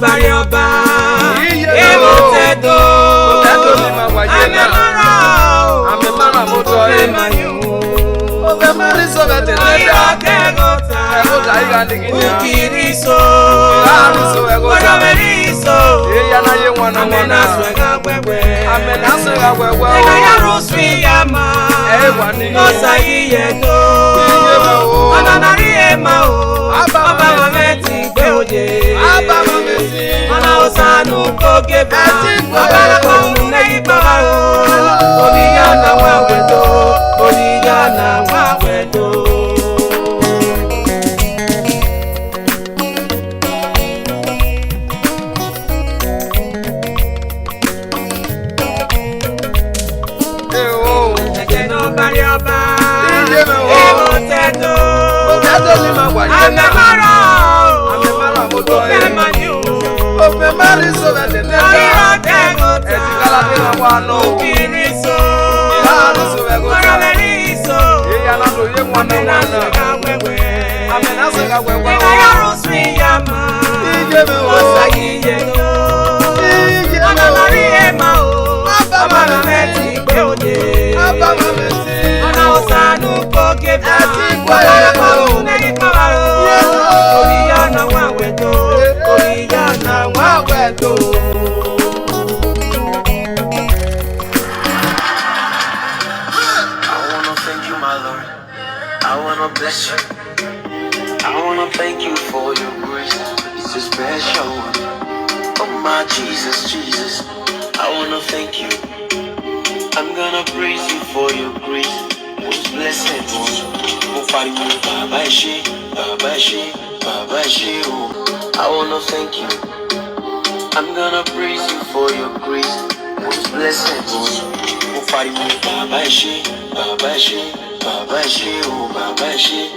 Barioba, Evo Tedo, Amemara Moto, Obemariso, Ukiriso, Guadameriso, Amenaswega, Nosa Yedo, Ananariema, Abameti, Beoje. Mana osanu koge ba abala konu nei baro oniya na wa wedo Ejeno Barioba Evo Tedo Amemara Moto Obemariso Ukiriso Guadameriso Amenaswega, Nosa Yedo, Ananariema, Abameti, Beoje, Mana osanu koge ba abala konu nei baro oniya na wa wedo I wanna bless you. I wanna thank you for your grace. It's a special one. Oh my Jesus, Jesus. I wanna thank you. I'm gonna praise you for your grace. Most blessed one. Baba She. Oh, I wanna thank you. I'm gonna praise you for your grace. Most blessed one. Baba She. Oh, Baba She.